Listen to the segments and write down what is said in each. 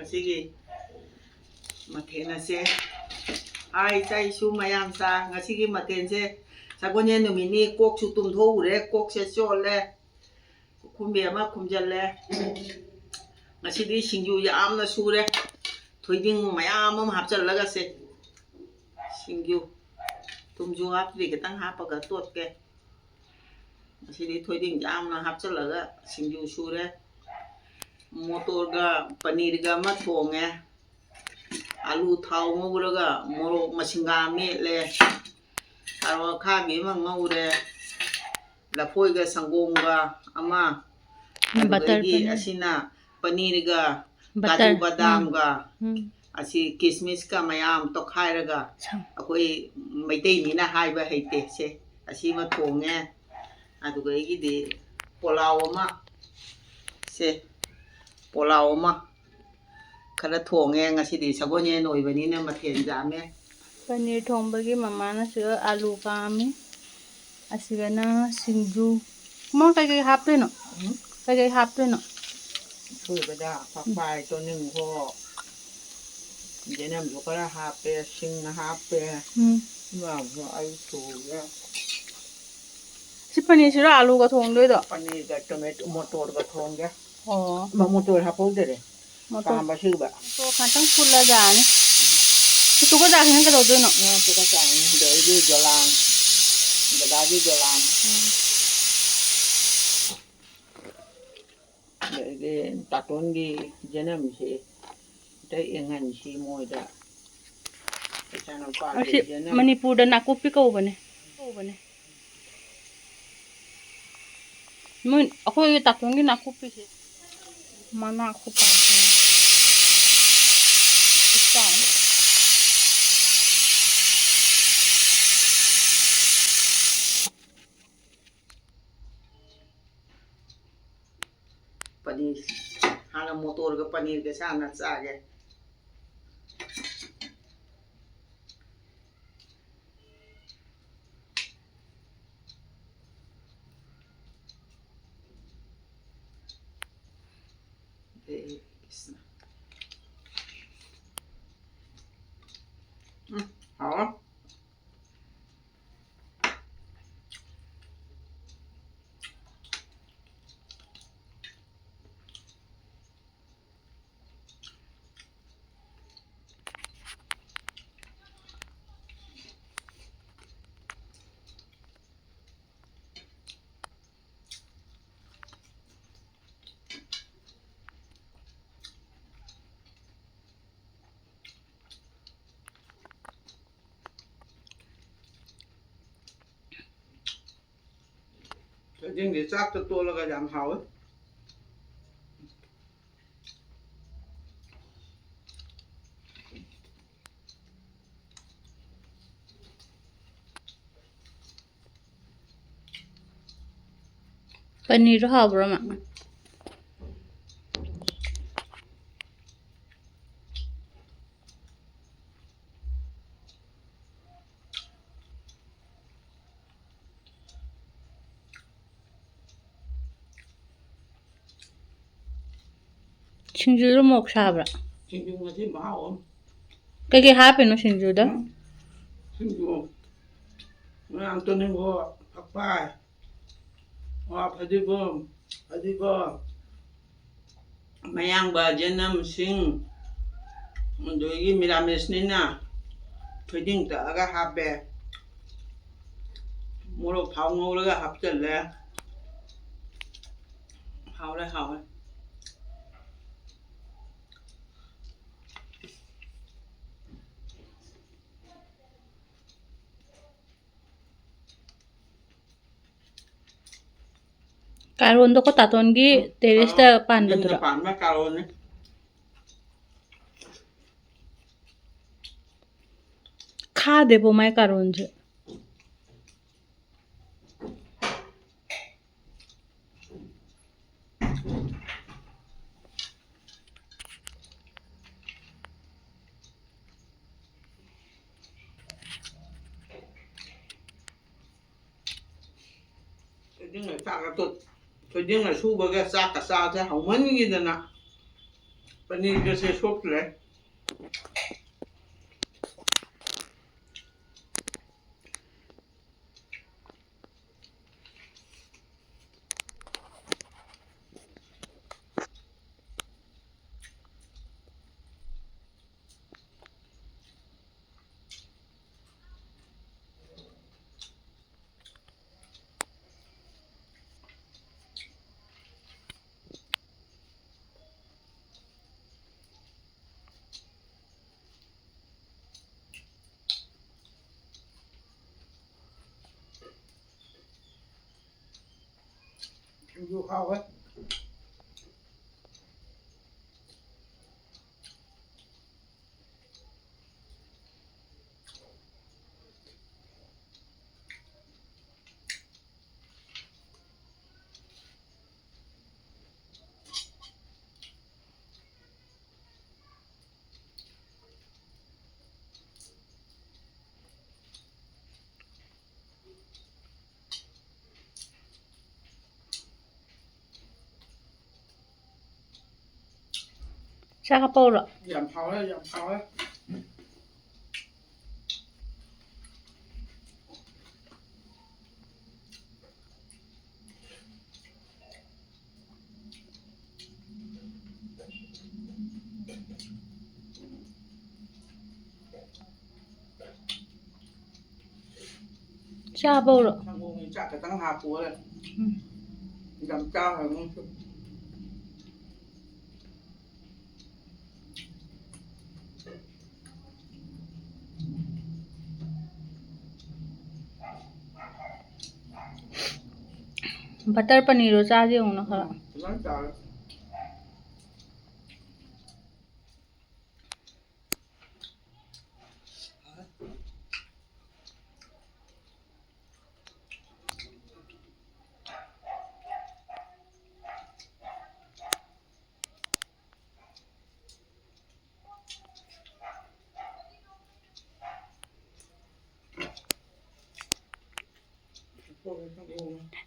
Ngasigi mathel ase ai chai su mayam sa ngasigi mathel se sagonye numini kok chu tum tho ure kok se chole khumbe ma khumjalle ngasidi singju yamna sure thoiding mayam am hapchallaga se singju tumju hapri ketang hapaga totke ngasidi thoiding yamna hapchallaga singju sure Mator ga paneer ga ma thonge alu thau nguraga morok masinga metle aro kha mi ma ngure lafoi ga sangom ga ama butter asina paneer ga kaju badam ga asi kismis ka mayam to khairaga akoi maitei ni na haiba heite se asi ma thonge aduga igi de polao ma se polao ma khara thonge ngasidi sagonye noibani na mathel jame paneer thongbagi mamana siga alu kami asigana singju mo kai hapeno kai hapeno thui bada papai to ning ho jenam lokara hape sing hape wa ai tu ya si paneer sira alu ga thongdoi do paneer ga tomato motor ga thongge oh ma motor hapau de motor ba su ba to khatang phula jani tu ko da hin ka do no tu ka cha ni de ju jolang da ju jolang de taton gi jenam se dai engan si moi da chana pa asi manipur da nakupi ko bane mun akoi tatongi nakupi se mana aku pa paneer hala motor ga paneer ke sana chage hả nhưng để chắc cho tôi là cái giảm hào ấy paneer habra ma Singju mok sabra Singju masih mau kai hapeno singju da Singju ang tuning ho papai wa phadi bom mayang ba jenam sing mundogi mirames ni na phading ta aga hape moro phau ngau ga hapchalle hau Karon do ko tatongi terrace da pan da dura pan ma karon ni kha debo mai karon je nhưng mà sao cái tụt thôi nhưng mà su bơ cái sao cả sao thế không muốn như thế nào paneer कैसे सोख ले Singju Karon Cha ka po rồi. giảm pháo đấy giảm pháo đấy Cha ka po rồi. thằng cô mình chặt cái tăng hạt của này Ừ. giảm cao là không Butter paneer ro cha ji hong na khara. nó trời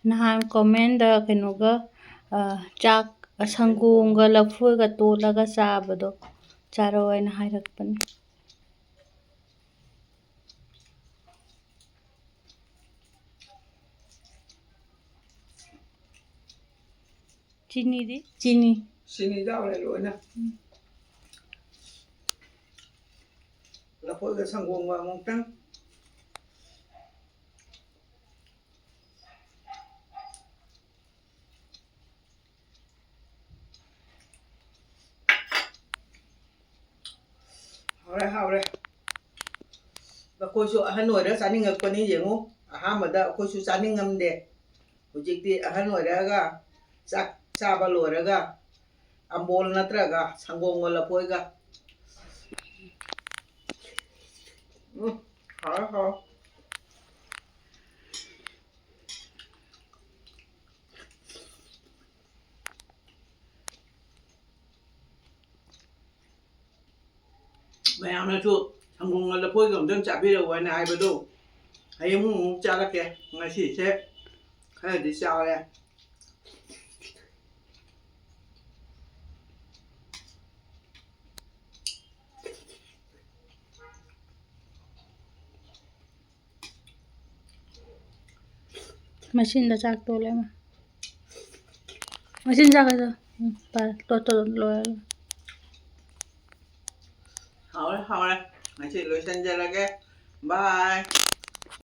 Nahan comment da kenu ga chak sanggung ga lafoi ga tolaga chabado charo aina hairakpani. Chini di chini xin đi đâu này luôn nè là phôi cái sang guồng vào mông trắng hao đây và cô chú Hà Nội đó sáng ngập con đi gì ngô mà đó cô chú sáng ngâm để cô chị đi Hà Nội đó ga sak sa balo đó ga ambol na traga sang guồng vào là phôi ga hao mẹ nói chú thằng cùng là phôi cầm đơn chả biết đâu ngoài này bên đâu hay muốn cha là kìa ngày xỉ thế hay là đi sao đây machine da chak tole ma machine ja ka ja pa to lo hao đây ngày xỉ lối sang ra là cái bye